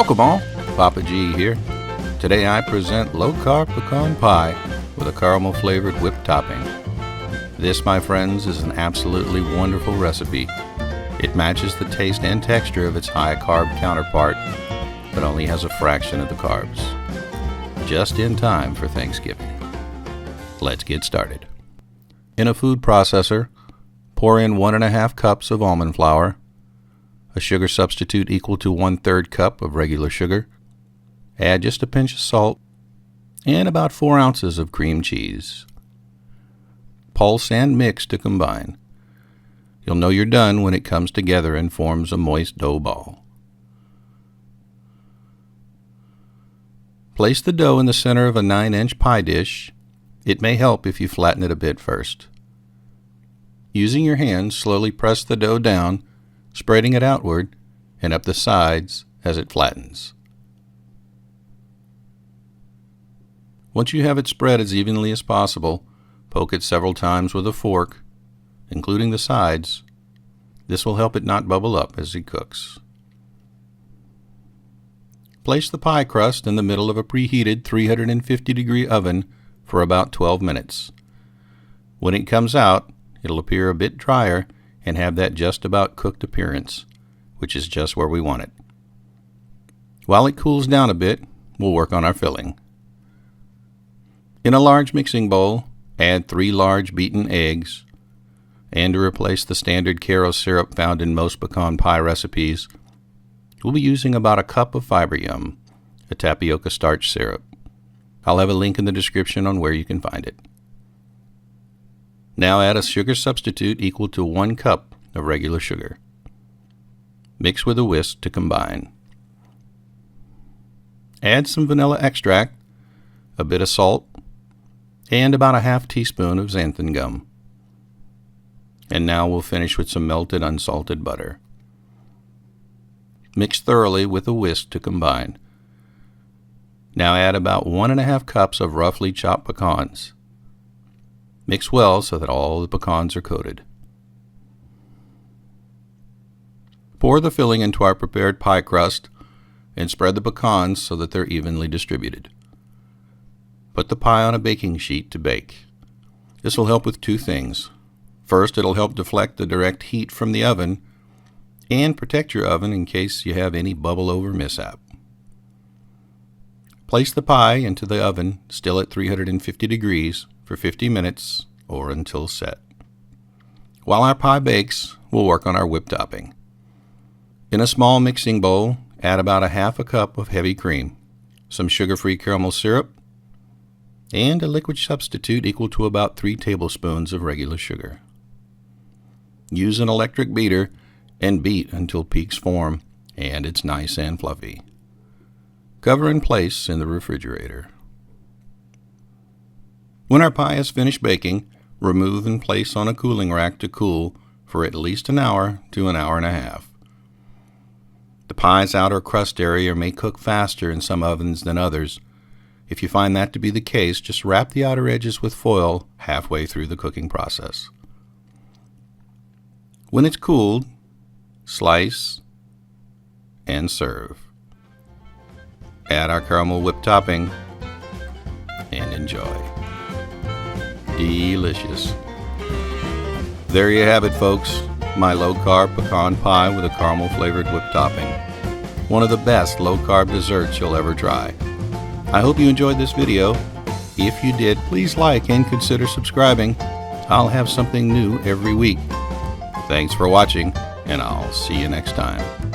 Welcome all, Papa G here. Today I present low-carb pecan pie with a caramel-flavored whipped topping. This, my friends, is an absolutely wonderful recipe. It matches the taste and texture of its high-carb counterpart, but only has a fraction of the carbs. Just in time for Thanksgiving. Let's get started. In a food processor, pour in 1½ cups of almond flour, a sugar substitute equal to 1/3 cup of regular sugar, add just a pinch of salt, and about 4 ounces of cream cheese. Pulse and mix to combine. You'll know you're done when it comes together and forms a moist dough ball. Place the dough in the center of a 9-inch pie dish. It may help if you flatten it a bit first. Using your hands, slowly press the dough down, spreading it outward and up the sides as it flattens. Once you have it spread as evenly as possible, poke it several times with a fork, including the sides. This will help it not bubble up as it cooks. Place the pie crust in the middle of a preheated 350-degree oven for about 12 minutes. When it comes out, it'll appear a bit drier and have that just about cooked appearance, which is just where we want it. While it cools down a bit, we'll work on our filling. In a large mixing bowl, add 3 large beaten eggs, and to replace the standard Karo syrup found in most pecan pie recipes, we'll be using about a cup of Fiber Yum, a tapioca starch syrup. I'll have a link in the description on where you can find it. Now add a sugar substitute equal to 1 cup of regular sugar. Mix with a whisk to combine. Add some vanilla extract, a bit of salt, and about a ½ teaspoon of xanthan gum. And now we'll finish with some melted unsalted butter. Mix thoroughly with a whisk to combine. Now add about 1½ cups of roughly chopped pecans. Mix well so that all the pecans are coated. Pour the filling into our prepared pie crust and spread the pecans so that they're evenly distributed. Put the pie on a baking sheet to bake. This will help with 2 things. First, it'll help deflect the direct heat from the oven and protect your oven in case you have any bubble over mishap. Place the pie into the oven, still at 350 degrees, for 50 minutes or until set. While our pie bakes, we'll work on our whipped topping. In a small mixing bowl, add about ½ cup of heavy cream, some sugar-free caramel syrup, and a liquid substitute equal to about 3 tablespoons of regular sugar. Use an electric beater and beat until peaks form and it's nice and fluffy. Cover and place in the refrigerator. When our pie is finished baking, remove and place on a cooling rack to cool for at least an hour to an hour and a half. The pie's outer crust area may cook faster in some ovens than others. If you find that to be the case, just wrap the outer edges with foil halfway through the cooking process. When it's cooled, slice and serve. Add our caramel whipped topping and enjoy. Delicious. There you have it, folks. My low-carb pecan pie with a caramel-flavored whipped topping. One of the best low-carb desserts you'll ever try. I hope you enjoyed this video. If you did, please like and consider subscribing. I'll have something new every week. Thanks for watching, and I'll see you next time.